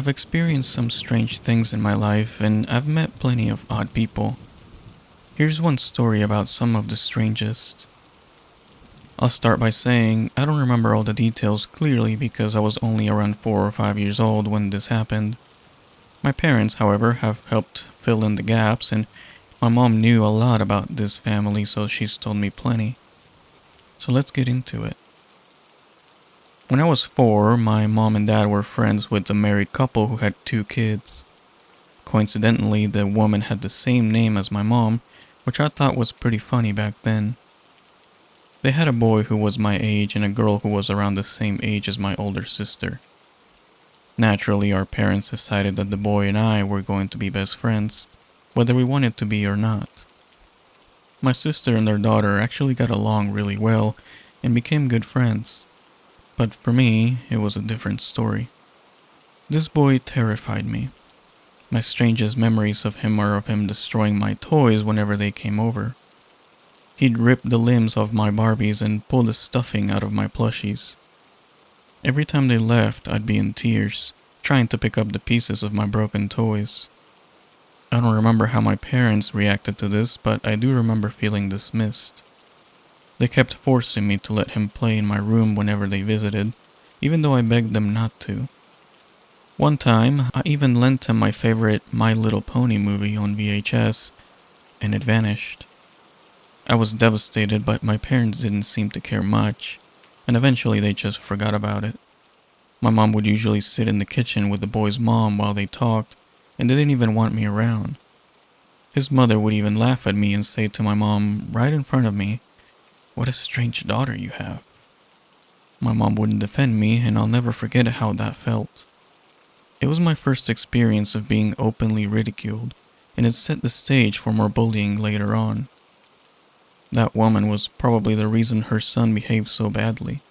I've experienced some strange things in my life, and I've met plenty of odd people. Here's one story about some of the strangest. I'll start by saying I don't remember all the details clearly because I was only around 4 or 5 years old when this happened. My parents, however, have helped fill in the gaps, and my mom knew a lot about this family, so she's told me plenty. So let's get into it. When I was 4, my mom and dad were friends with a married couple who had 2 kids. Coincidentally, the woman had the same name as my mom, which I thought was pretty funny back then. They had a boy who was my age and a girl who was around the same age as my older sister. Naturally, our parents decided that the boy and I were going to be best friends, whether we wanted to be or not. My sister and their daughter actually got along really well and became good friends. But for me, it was a different story. This boy terrified me. My strangest memories of him are of him destroying my toys whenever they came over. He'd rip the limbs off my Barbies and pull the stuffing out of my plushies. Every time they left, I'd be in tears, trying to pick up the pieces of my broken toys. I don't remember how my parents reacted to this, but I do remember feeling dismissed. They kept forcing me to let him play in my room whenever they visited, even though I begged them not to. One time, I even lent him my favorite My Little Pony movie on VHS, and it vanished. I was devastated, but my parents didn't seem to care much, and eventually they just forgot about it. My mom would usually sit in the kitchen with the boy's mom while they talked, and they didn't even want me around. His mother would even laugh at me and say to my mom right in front of me, "What a strange daughter you have." My mom wouldn't defend me, and I'll never forget how that felt. It was my first experience of being openly ridiculed, and it set the stage for more bullying later on. That woman was probably the reason her son behaved so badly.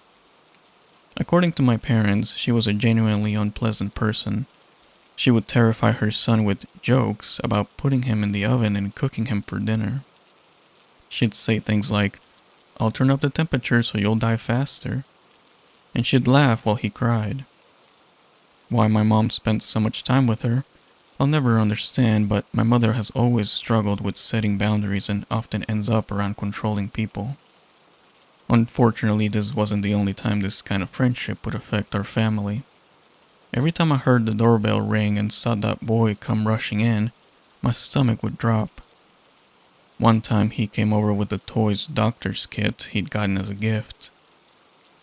According to my parents, she was a genuinely unpleasant person. She would terrify her son with jokes about putting him in the oven and cooking him for dinner. She'd say things like, "I'll turn up the temperature so you'll die faster." And she'd laugh while he cried. Why my mom spent so much time with her, I'll never understand, but my mother has always struggled with setting boundaries and often ends up around controlling people. Unfortunately, this wasn't the only time this kind of friendship would affect our family. Every time I heard the doorbell ring and saw that boy come rushing in, my stomach would drop. One time he came over with the toys doctor's kit he'd gotten as a gift.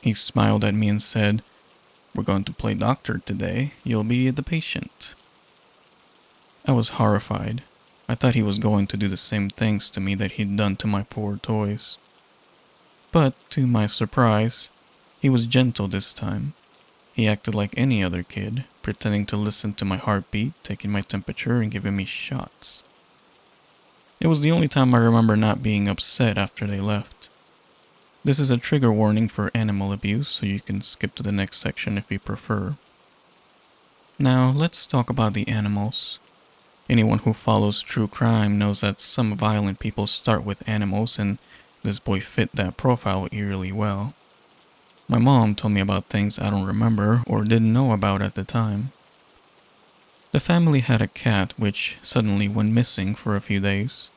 He smiled at me and said, "We're going to play doctor today. You'll be the patient." I was horrified. I thought he was going to do the same things to me that he'd done to my poor toys. But, to my surprise, he was gentle this time. He acted like any other kid, pretending to listen to my heartbeat, taking my temperature, and giving me shots. It was the only time I remember not being upset after they left. This is a trigger warning for animal abuse, so you can skip to the next section if you prefer. Now, let's talk about the animals. Anyone who follows true crime knows that some violent people start with animals, and this boy fit that profile eerily well. My mom told me about things I don't remember or didn't know about at the time. The family had a cat which suddenly went missing for a few days.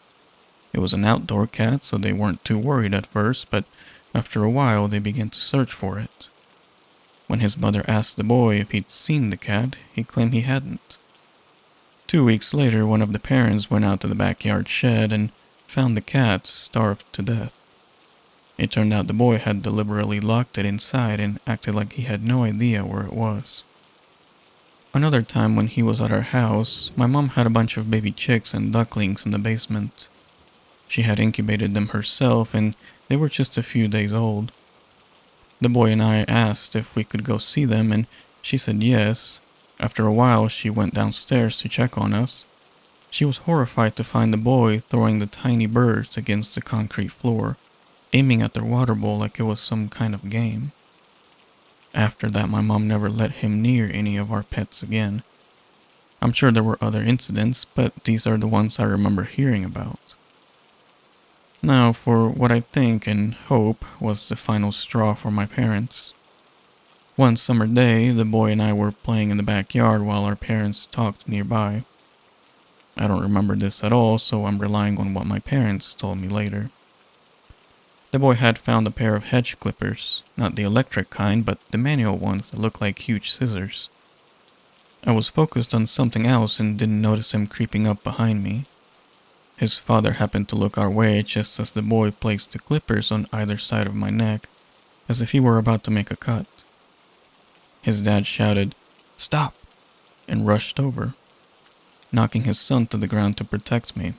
It was an outdoor cat, so they weren't too worried at first, but after a while they began to search for it. When his mother asked the boy if he'd seen the cat, he claimed he hadn't. 2 weeks later, one of the parents went out to the backyard shed and found the cat starved to death. It turned out the boy had deliberately locked it inside and acted like he had no idea where it was. Another time when he was at our house, my mom had a bunch of baby chicks and ducklings in the basement. She had incubated them herself and they were just a few days old. The boy and I asked if we could go see them and she said yes. After a while, she went downstairs to check on us. She was horrified to find the boy throwing the tiny birds against the concrete floor, aiming at their water bowl like it was some kind of game. After that, my mom never let him near any of our pets again. I'm sure there were other incidents, but these are the ones I remember hearing about. Now, for what I think and hope was the final straw for my parents. One summer day, the boy and I were playing in the backyard while our parents talked nearby. I don't remember this at all, so I'm relying on what my parents told me later. The boy had found a pair of hedge clippers, not the electric kind, but the manual ones that look like huge scissors. I was focused on something else and didn't notice him creeping up behind me. His father happened to look our way just as the boy placed the clippers on either side of my neck, as if he were about to make a cut. His dad shouted, "Stop!" and rushed over, knocking his son to the ground to protect me.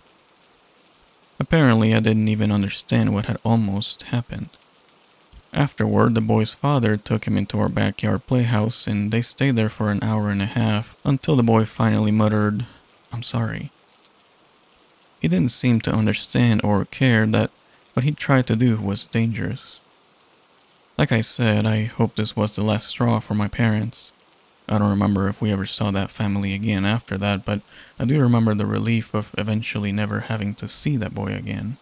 Apparently, I didn't even understand what had almost happened. Afterward, the boy's father took him into our backyard playhouse and they stayed there for an hour and a half until the boy finally muttered, "I'm sorry." He didn't seem to understand or care that what he tried to do was dangerous. Like I said, I hope this was the last straw for my parents. I don't remember if we ever saw that family again after that, but I do remember the relief of eventually never having to see that boy again.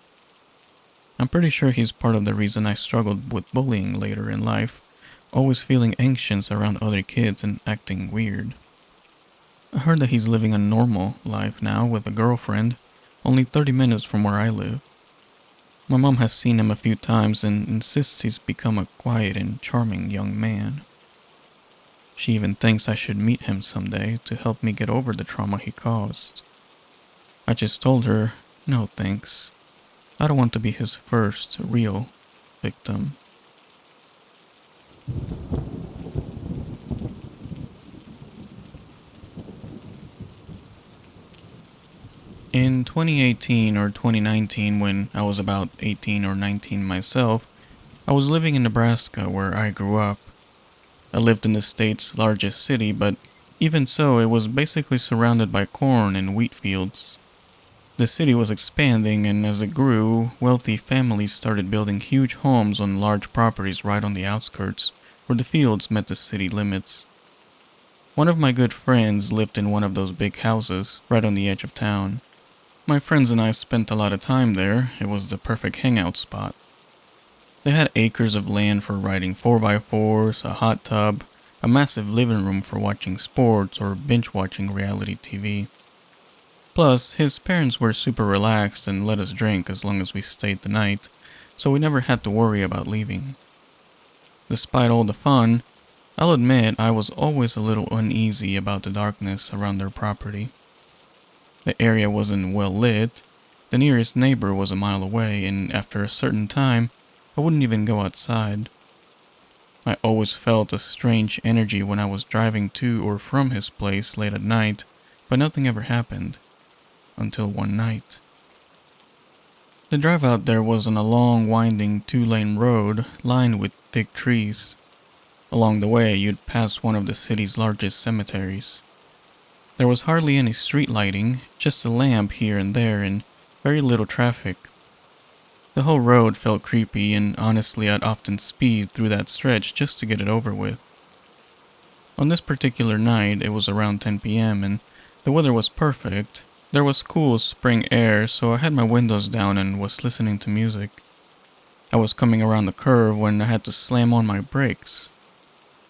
I'm pretty sure he's part of the reason I struggled with bullying later in life, always feeling anxious around other kids and acting weird. I heard that he's living a normal life now with a girlfriend, only 30 minutes from where I live. My mom has seen him a few times and insists he's become a quiet and charming young man. She even thinks I should meet him someday to help me get over the trauma he caused. I just told her, no thanks. I don't want to be his first real victim. In 2018 or 2019, when I was about 18 or 19 myself, I was living in Nebraska where I grew up. I lived in the state's largest city, but even so, it was basically surrounded by corn and wheat fields. The city was expanding, and as it grew, wealthy families started building huge homes on large properties right on the outskirts, where the fields met the city limits. One of my good friends lived in one of those big houses, right on the edge of town. My friends and I spent a lot of time there. It was the perfect hangout spot. They had acres of land for riding 4x4s, a hot tub, a massive living room for watching sports or binge-watching reality TV. Plus, his parents were super relaxed and let us drink as long as we stayed the night, so we never had to worry about leaving. Despite all the fun, I'll admit I was always a little uneasy about the darkness around their property. The area wasn't well lit, the nearest neighbor was a mile away, and after a certain time, I wouldn't even go outside. I always felt a strange energy when I was driving to or from his place late at night, but nothing ever happened. Until one night. The drive out there was on a long, winding 2-lane road lined with thick trees. Along the way, you'd pass one of the city's largest cemeteries. There was hardly any street lighting, just a lamp here and there, and very little traffic. The whole road felt creepy, and honestly I'd often speed through that stretch just to get it over with. On this particular night, it was around 10 p.m. and the weather was perfect. There was cool spring air, so I had my windows down and was listening to music. I was coming around the curve when I had to slam on my brakes.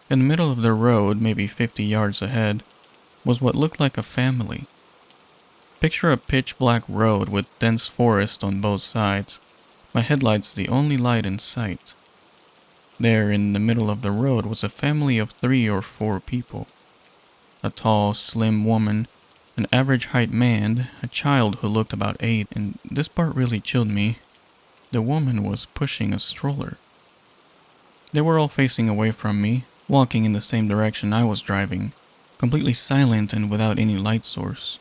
In the middle of the road, maybe 50 yards ahead, was what looked like a family. Picture a pitch-black road with dense forest on both sides, my headlights the only light in sight. There, in the middle of the road, was a family of 3 or 4 people. A tall, slim woman, an average height man, a child who looked about 8, and this part really chilled me. The woman was pushing a stroller. They were all facing away from me, walking in the same direction I was driving, completely silent and without any light source.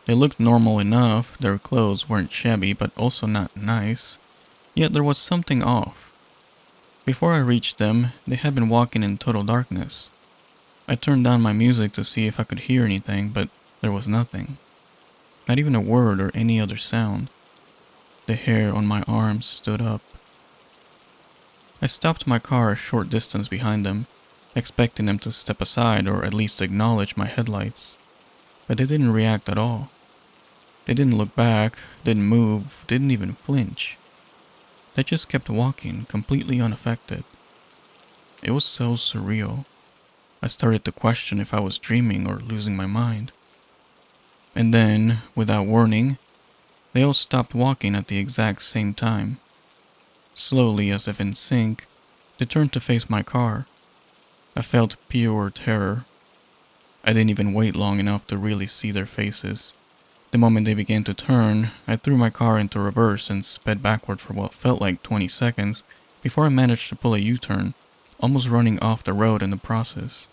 They looked normal enough, their clothes weren't shabby but also not nice, yet there was something off. Before I reached them, they had been walking in total darkness. I turned down my music to see if I could hear anything, but there was nothing. Not even a word or any other sound. The hair on my arms stood up. I stopped my car a short distance behind them, expecting them to step aside or at least acknowledge my headlights. But they didn't react at all. They didn't look back, didn't move, didn't even flinch. They just kept walking, completely unaffected. It was so surreal. I started to question if I was dreaming or losing my mind. And then, without warning, they all stopped walking at the exact same time. Slowly, as if in sync, they turned to face my car. I felt pure terror. I didn't even wait long enough to really see their faces. The moment they began to turn, I threw my car into reverse and sped backward for what felt like 20 seconds before I managed to pull a U-turn, almost running off the road in the process.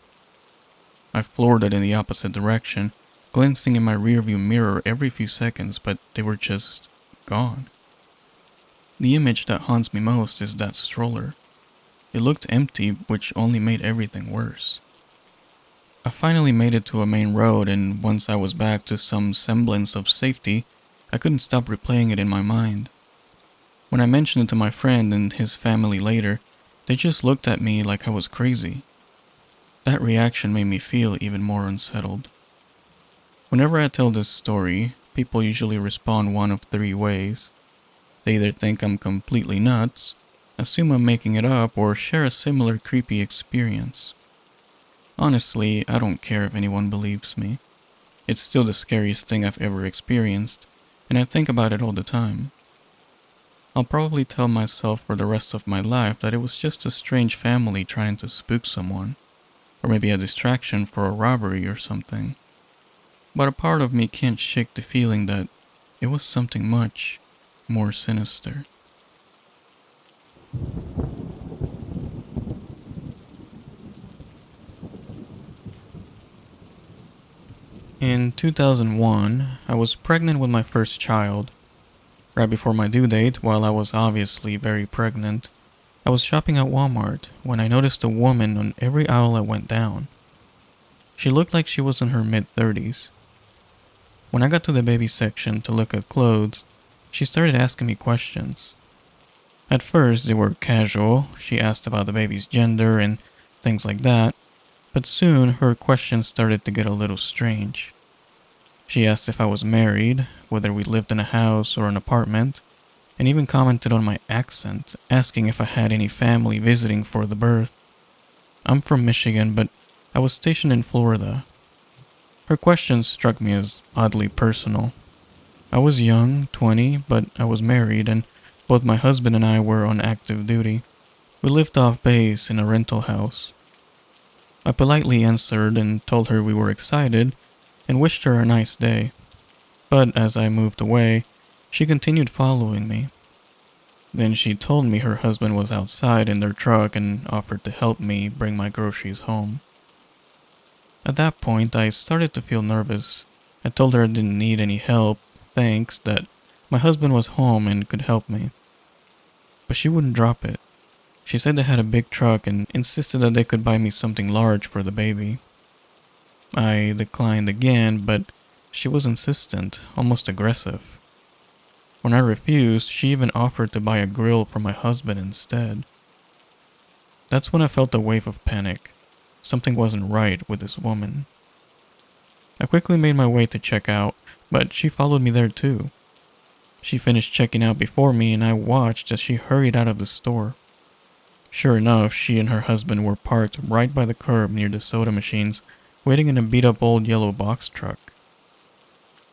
I floored it in the opposite direction, glancing in my rearview mirror every few seconds, but they were just gone. The image that haunts me most is that stroller. It looked empty, which only made everything worse. I finally made it to a main road, and once I was back to some semblance of safety, I couldn't stop replaying it in my mind. When I mentioned it to my friend and his family later, they just looked at me like I was crazy. That reaction made me feel even more unsettled. Whenever I tell this story, people usually respond one of three ways. They either think I'm completely nuts, assume I'm making it up, or share a similar creepy experience. Honestly, I don't care if anyone believes me. It's still the scariest thing I've ever experienced, and I think about it all the time. I'll probably tell myself for the rest of my life that it was just a strange family trying to spook someone, or maybe a distraction for a robbery or something. But a part of me can't shake the feeling that it was something much more sinister. In 2001, I was pregnant with my first child. Right before my due date, while I was obviously very pregnant, I was shopping at Walmart when I noticed a woman on every aisle I went down. She looked like she was in her mid-30s. When I got to the baby section to look at clothes, she started asking me questions. At first, they were casual. She asked about the baby's gender and things like that, but soon her questions started to get a little strange. She asked if I was married, whether we lived in a house or an apartment, and even commented on my accent, asking if I had any family visiting for the birth. I'm from Michigan, but I was stationed in Florida. Her questions struck me as oddly personal. I was young, 20, but I was married, and both my husband and I were on active duty. We lived off base in a rental house. I politely answered and told her we were excited and wished her a nice day. But as I moved away, she continued following me. Then she told me her husband was outside in their truck and offered to help me bring my groceries home. At that point, I started to feel nervous. I told her I didn't need any help, thanks, that my husband was home and could help me. But she wouldn't drop it. She said they had a big truck and insisted that they could buy me something large for the baby. I declined again, but she was insistent, almost aggressive. When I refused, she even offered to buy a grill for my husband instead. That's when I felt a wave of panic. Something wasn't right with this woman. I quickly made my way to check out, but she followed me there too. She finished checking out before me and I watched as she hurried out of the store. Sure enough, she and her husband were parked right by the curb near the soda machines, waiting in a beat-up old yellow box truck.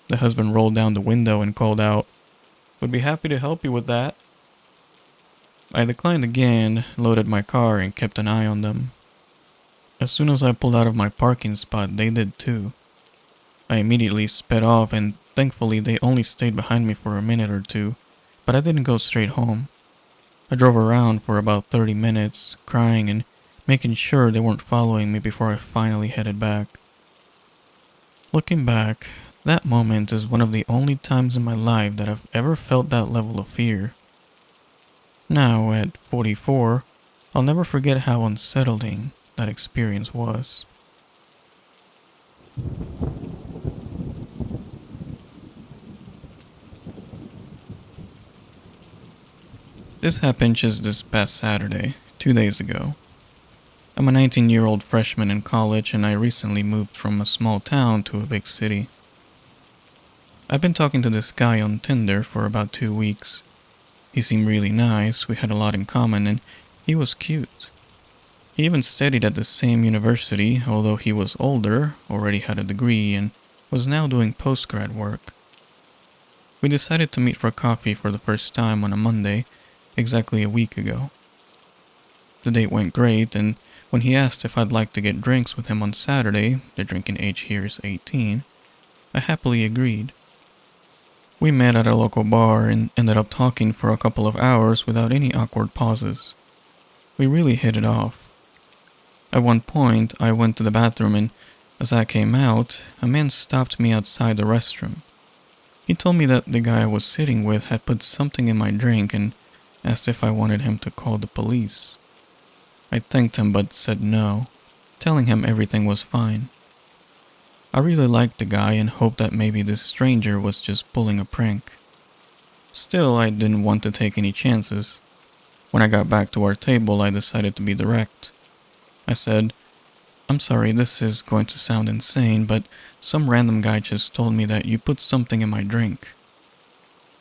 The husband rolled down the window and called out, "Would be happy to help you with that." I declined again, loaded my car, and kept an eye on them. As soon as I pulled out of my parking spot, they did too. I immediately sped off, and thankfully they only stayed behind me for a minute or two, but I didn't go straight home. I drove around for about 30 minutes, crying and making sure they weren't following me before I finally headed back. Looking back, that moment is one of the only times in my life that I've ever felt that level of fear. Now, at 44, I'll never forget how unsettling that experience was. This happened just this past Saturday, 2 days ago. I'm a 19-year-old freshman in college and I recently moved from a small town to a big city. I've been talking to this guy on Tinder for about 2 weeks. He seemed really nice, we had a lot in common, and he was cute. He even studied at the same university, although he was older, already had a degree, and was now doing postgrad work. We decided to meet for coffee for the first time on a Monday, exactly a week ago. The date went great, and when he asked if I'd like to get drinks with him on Saturday, the drinking age here is 18, I happily agreed. We met at a local bar and ended up talking for a couple of hours without any awkward pauses. We really hit it off. At one point, I went to the bathroom and, as I came out, a man stopped me outside the restroom. He told me that the guy I was sitting with had put something in my drink and asked if I wanted him to call the police. I thanked him but said no, telling him everything was fine. I really liked the guy and hoped that maybe this stranger was just pulling a prank. Still, I didn't want to take any chances. When I got back to our table, I decided to be direct. I said, "I'm sorry, this is going to sound insane, but some random guy just told me that you put something in my drink."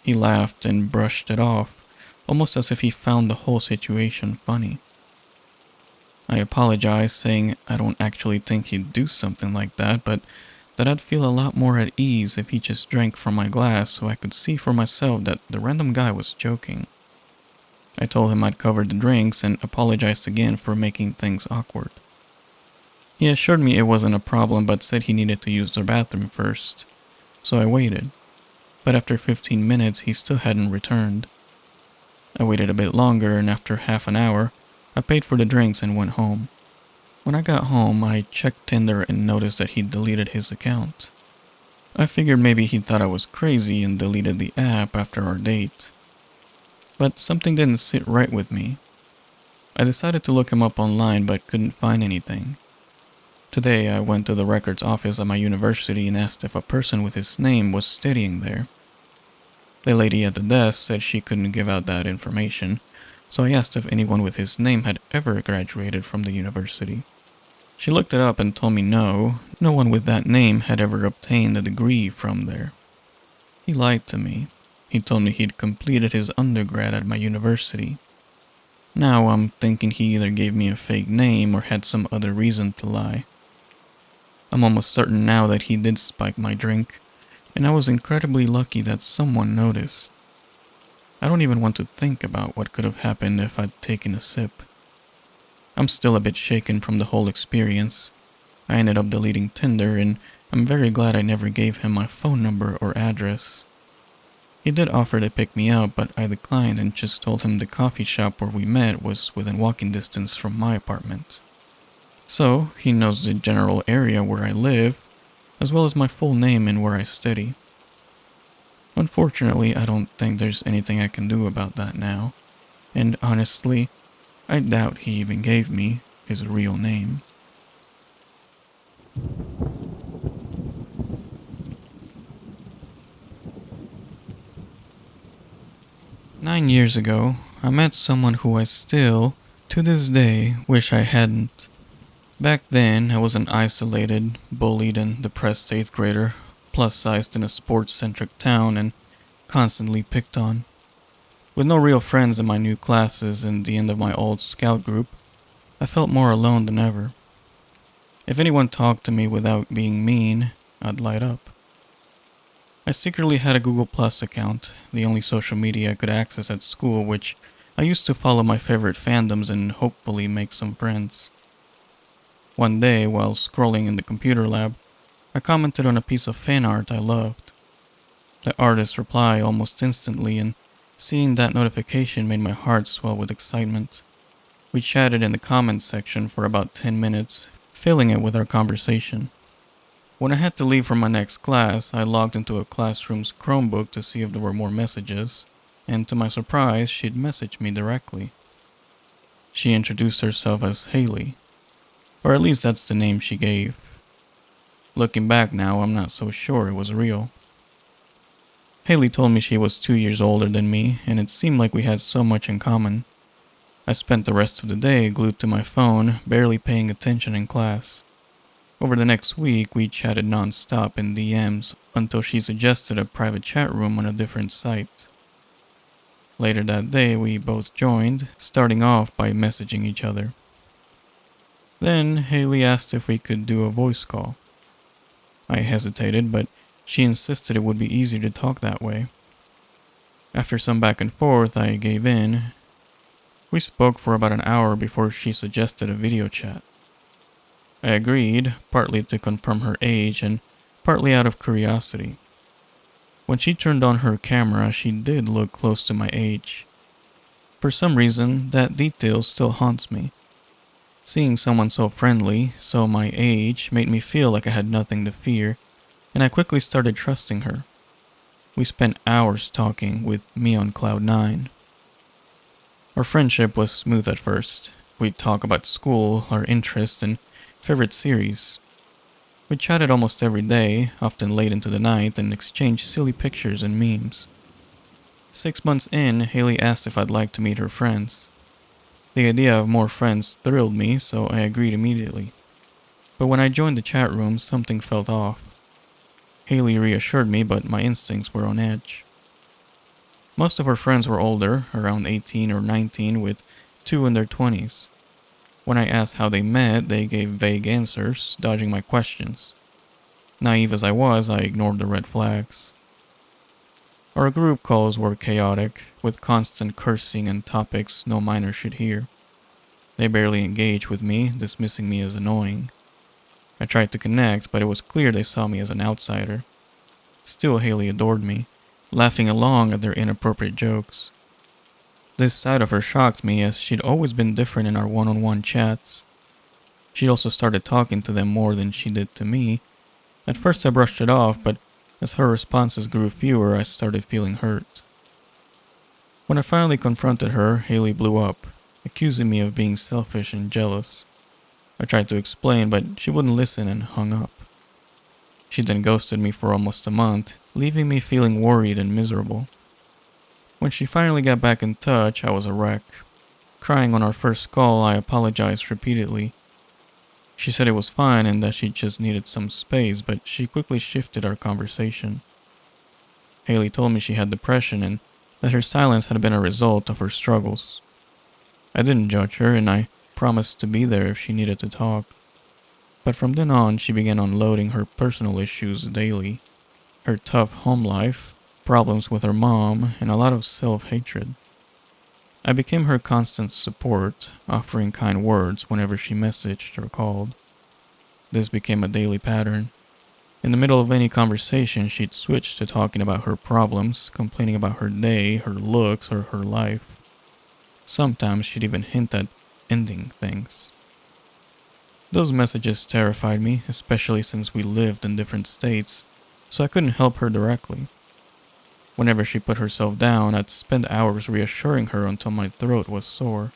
He laughed and brushed it off, almost as if he found the whole situation funny. I apologized, saying I don't actually think he'd do something like that, but that I'd feel a lot more at ease if he just drank from my glass so I could see for myself that the random guy was joking. I told him I'd covered the drinks and apologized again for making things awkward. He assured me it wasn't a problem but said he needed to use the bathroom first, so I waited. But after 15 minutes he still hadn't returned. I waited a bit longer and after half an hour, I paid for the drinks and went home. When I got home, I checked Tinder and noticed that he'd deleted his account. I figured maybe he thought I was crazy and deleted the app after our date. But something didn't sit right with me. I decided to look him up online but couldn't find anything. Today I went to the records office at my university and asked if a person with his name was studying there. The lady at the desk said she couldn't give out that information, so I asked if anyone with his name had ever graduated from the university. She looked it up and told me no one with that name had ever obtained a degree from there. He lied to me. He told me he'd completed his undergrad at my university. Now I'm thinking he either gave me a fake name or had some other reason to lie. I'm almost certain now that he did spike my drink, and I was incredibly lucky that someone noticed. I don't even want to think about what could have happened if I'd taken a sip. I'm still a bit shaken from the whole experience. I ended up deleting Tinder, and I'm very glad I never gave him my phone number or address. He did offer to pick me up, but I declined and just told him the coffee shop where we met was within walking distance from my apartment. So, he knows the general area where I live, as well as my full name and where I study. Unfortunately, I don't think there's anything I can do about that now, and honestly, I doubt he even gave me his real name. "9 years ago, I met someone who I still, to this day, wish I hadn't. Back then, I was an isolated, bullied, and depressed 8th grader, plus-sized in a sports-centric town, and constantly picked on. With no real friends in my new classes and the end of my old scout group, I felt more alone than ever. If anyone talked to me without being mean, I'd light up. I secretly had a Google Plus account, the only social media I could access at school, which I used to follow my favorite fandoms and hopefully make some friends. One day, while scrolling in the computer lab, I commented on a piece of fan art I loved. The artist replied almost instantly, and seeing that notification made my heart swell with excitement. We chatted in the comments section for about 10 minutes, filling it with our conversation. When I had to leave for my next class, I logged into a classroom's Chromebook to see if there were more messages, and to my surprise, she'd messaged me directly. She introduced herself as Haley, or at least that's the name she gave. Looking back now, I'm not so sure it was real. Haley told me she was 2 years older than me, and it seemed like we had so much in common. I spent the rest of the day glued to my phone, barely paying attention in class. Over the next week, we chatted non-stop in DMs until she suggested a private chat room on a different site. Later that day, we both joined, starting off by messaging each other. Then Haley asked if we could do a voice call. I hesitated, but she insisted it would be easier to talk that way. After some back and forth, I gave in. We spoke for about an hour before she suggested a video chat. I agreed, partly to confirm her age and partly out of curiosity. When she turned on her camera, she did look close to my age. For some reason, that detail still haunts me. Seeing someone so friendly, so my age, made me feel like I had nothing to fear, and I quickly started trusting her. We spent hours talking, with me on cloud 9. Our friendship was smooth at first. We'd talk about school, our interests, and favorite series. We chatted almost every day, often late into the night, and exchanged silly pictures and memes. 6 months in, Haley asked if I'd like to meet her friends. The idea of more friends thrilled me, so I agreed immediately. But when I joined the chat room, something felt off. Haley reassured me, but my instincts were on edge. Most of her friends were older, around 18 or 19, with 2 in their 20s. When I asked how they met, they gave vague answers, dodging my questions. Naive as I was, I ignored the red flags. Our group calls were chaotic, with constant cursing and topics no minor should hear. They barely engaged with me, dismissing me as annoying. I tried to connect, but it was clear they saw me as an outsider. Still, Haley adored me, laughing along at their inappropriate jokes. This side of her shocked me, as she'd always been different in our one-on-one chats. She also started talking to them more than she did to me. At first I brushed it off, but as her responses grew fewer, I started feeling hurt. When I finally confronted her, Haley blew up, accusing me of being selfish and jealous. I tried to explain, but she wouldn't listen and hung up. She then ghosted me for almost a month, leaving me feeling worried and miserable. When she finally got back in touch, I was a wreck. Crying on our first call, I apologized repeatedly. She said it was fine and that she just needed some space, but she quickly shifted our conversation. Haley told me she had depression and that her silence had been a result of her struggles. I didn't judge her, and I promised to be there if she needed to talk. But from then on, she began unloading her personal issues daily. Her tough home life, problems with her mom, and a lot of self-hatred. I became her constant support, offering kind words whenever she messaged or called. This became a daily pattern. In the middle of any conversation, she'd switch to talking about her problems, complaining about her day, her looks, or her life. Sometimes she'd even hint at ending things. Those messages terrified me, especially since we lived in different states, so I couldn't help her directly. Whenever she put herself down, I'd spend hours reassuring her until my throat was sore.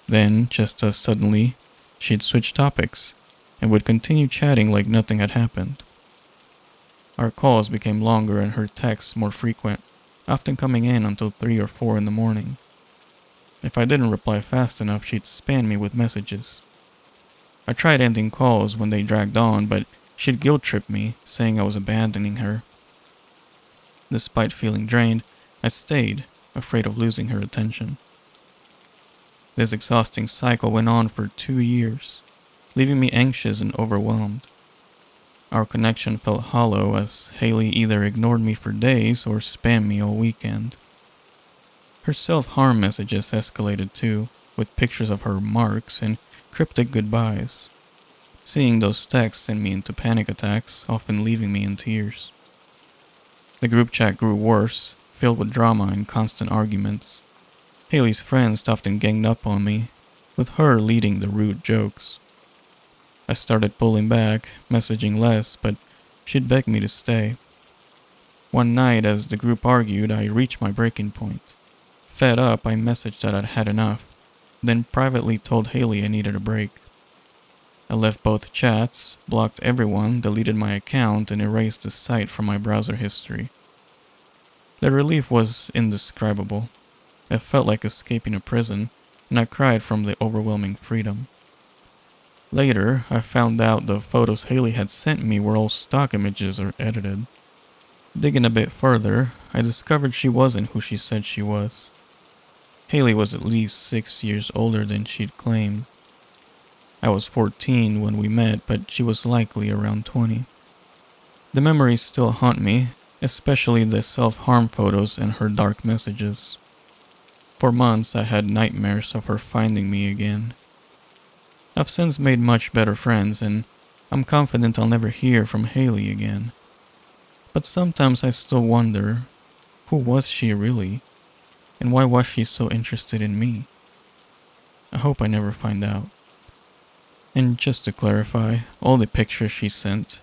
Then, just as suddenly, she'd switch topics, and would continue chatting like nothing had happened. Our calls became longer and her texts more frequent, often coming in until 3 or 4 in the morning. If I didn't reply fast enough, she'd spam me with messages. I tried ending calls when they dragged on, but she'd guilt-trip me, saying I was abandoning her. Despite feeling drained, I stayed, afraid of losing her attention. This exhausting cycle went on for 2 years, leaving me anxious and overwhelmed. Our connection felt hollow as Haley either ignored me for days or spammed me all weekend. Her self-harm messages escalated too, with pictures of her marks and cryptic goodbyes. Seeing those texts sent me into panic attacks, often leaving me in tears. The group chat grew worse, filled with drama and constant arguments. Haley's friends often ganged up on me, with her leading the rude jokes. I started pulling back, messaging less, but she'd beg me to stay. One night, as the group argued, I reached my breaking point. Fed up, I messaged that I'd had enough, then privately told Haley I needed a break. I left both chats, blocked everyone, deleted my account, and erased the site from my browser history. The relief was indescribable. It felt like escaping a prison, and I cried from the overwhelming freedom. Later, I found out the photos Haley had sent me were all stock images or edited. Digging a bit further, I discovered she wasn't who she said she was. Haley was at least 6 years older than she'd claimed. I was 14 when we met, but she was likely around 20. The memories still haunt me, especially the self-harm photos and her dark messages. For months I had nightmares of her finding me again. I've since made much better friends, and I'm confident I'll never hear from Haley again. But sometimes I still wonder, who was she really? And why was she so interested in me? I hope I never find out. And just to clarify, all the pictures she sent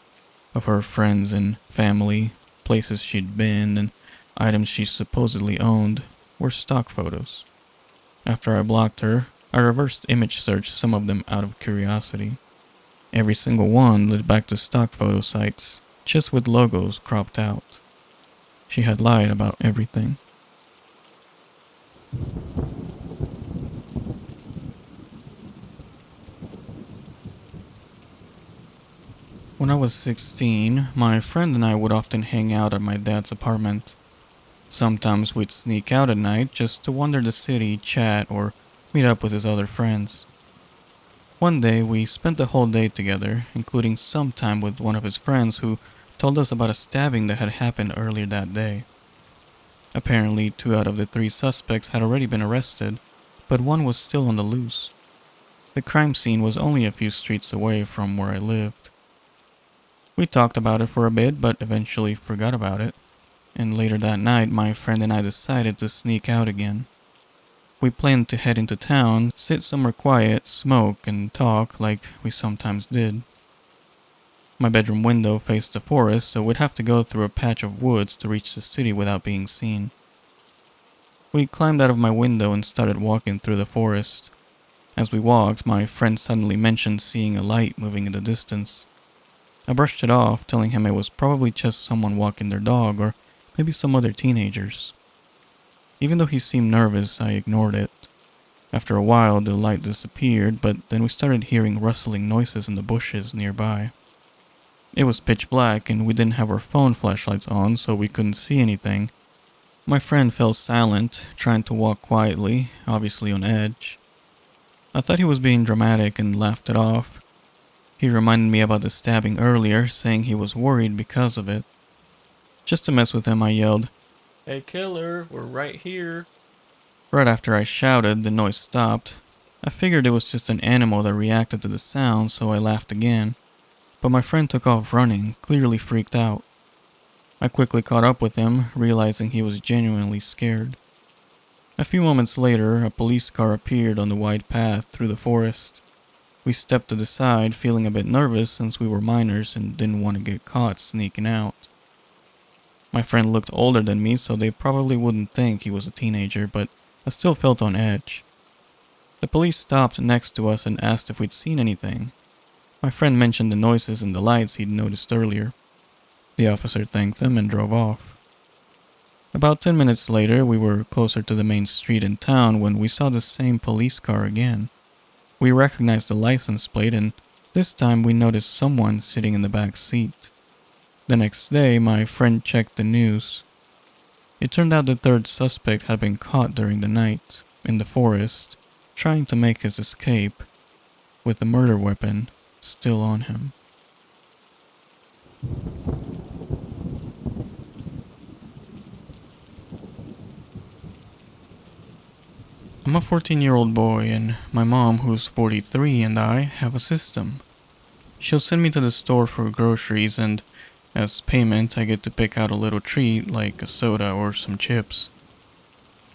of her friends and family, places she'd been, and items she supposedly owned were stock photos. After I blocked her, I reversed image searched some of them out of curiosity. Every single one led back to stock photo sites, just with logos cropped out. She had lied about everything. When I was 16, my friend and I would often hang out at my dad's apartment. Sometimes we'd sneak out at night just to wander the city, chat, or meet up with his other friends. One day, we spent the whole day together, including some time with one of his friends who told us about a stabbing that had happened earlier that day. Apparently, 2 out of the 3 suspects had already been arrested, but one was still on the loose. The crime scene was only a few streets away from where I lived. We talked about it for a bit, but eventually forgot about it. And later that night, my friend and I decided to sneak out again. We planned to head into town, sit somewhere quiet, smoke, and talk like we sometimes did. My bedroom window faced the forest, so we'd have to go through a patch of woods to reach the city without being seen. We climbed out of my window and started walking through the forest. As we walked, my friend suddenly mentioned seeing a light moving in the distance. I brushed it off, telling him it was probably just someone walking their dog or maybe some other teenagers. Even though he seemed nervous, I ignored it. After a while, the light disappeared, but then we started hearing rustling noises in the bushes nearby. It was pitch black and we didn't have our phone flashlights on, so we couldn't see anything. My friend fell silent, trying to walk quietly, obviously on edge. I thought he was being dramatic and laughed it off. He reminded me about the stabbing earlier, saying he was worried because of it. Just to mess with him, I yelled, "Hey killer, we're right here." Right after I shouted, the noise stopped. I figured it was just an animal that reacted to the sound, so I laughed again. But my friend took off running, clearly freaked out. I quickly caught up with him, realizing he was genuinely scared. A few moments later, a police car appeared on the wide path through the forest. We stepped to the side, feeling a bit nervous since we were minors and didn't want to get caught sneaking out. My friend looked older than me, so they probably wouldn't think he was a teenager, but I still felt on edge. The police stopped next to us and asked if we'd seen anything. My friend mentioned the noises and the lights he'd noticed earlier. The officer thanked them and drove off. About 10 minutes later, we were closer to the main street in town when we saw the same police car again. We recognized the license plate, and this time we noticed someone sitting in the back seat. The next day, my friend checked the news. It turned out the third suspect had been caught during the night, in the forest, trying to make his escape, with the murder weapon still on him. I'm a 14-year-old boy, and my mom, who's 43, and I have a system. She'll send me to the store for groceries, and as payment, I get to pick out a little treat like a soda or some chips.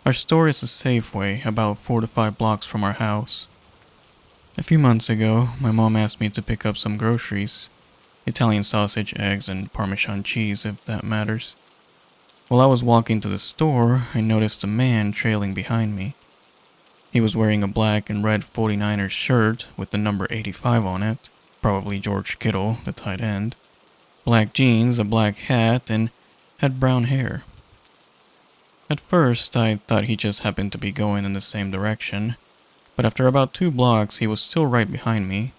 Our store is a Safeway, about 4 to 5 blocks from our house. A few months ago, my mom asked me to pick up some groceries. Italian sausage, eggs, and Parmesan cheese, if that matters. While I was walking to the store, I noticed a man trailing behind me. He was wearing a black and red 49ers shirt with the number 85 on it, probably George Kittle, the tight end. Black jeans, a black hat, and had brown hair. At first, I thought he just happened to be going in the same direction, but after about 2 blocks, he was still right behind me.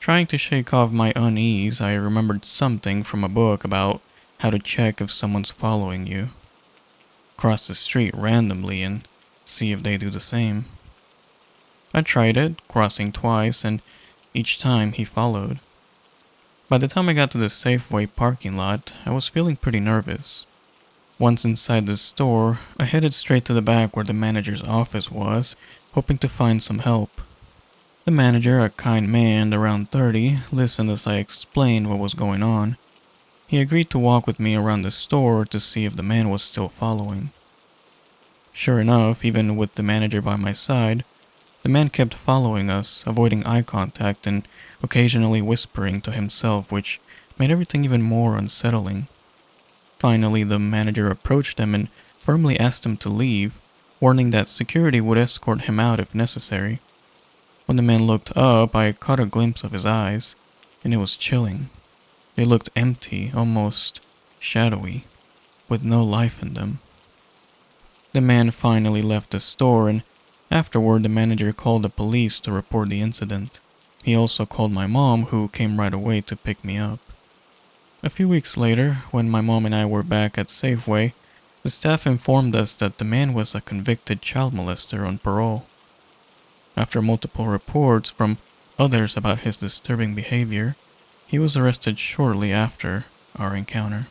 Trying to shake off my unease, I remembered something from a book about how to check if someone's following you. Cross the street randomly and see if they do the same. I tried it, crossing twice, and each time he followed. By the time I got to the Safeway parking lot, I was feeling pretty nervous. Once inside the store, I headed straight to the back where the manager's office was, hoping to find some help. The manager, a kind man around 30, listened as I explained what was going on. He agreed to walk with me around the store to see if the man was still following. Sure enough, even with the manager by my side, the man kept following us, avoiding eye contact and occasionally whispering to himself, which made everything even more unsettling. Finally, the manager approached him and firmly asked him to leave, warning that security would escort him out if necessary. When the man looked up, I caught a glimpse of his eyes, and it was chilling. They looked empty, almost shadowy, with no life in them. The man finally left the store, and afterward the manager called the police to report the incident. He also called my mom, who came right away to pick me up. A few weeks later, when my mom and I were back at Safeway, the staff informed us that the man was a convicted child molester on parole. After multiple reports from others about his disturbing behavior, he was arrested shortly after our encounter.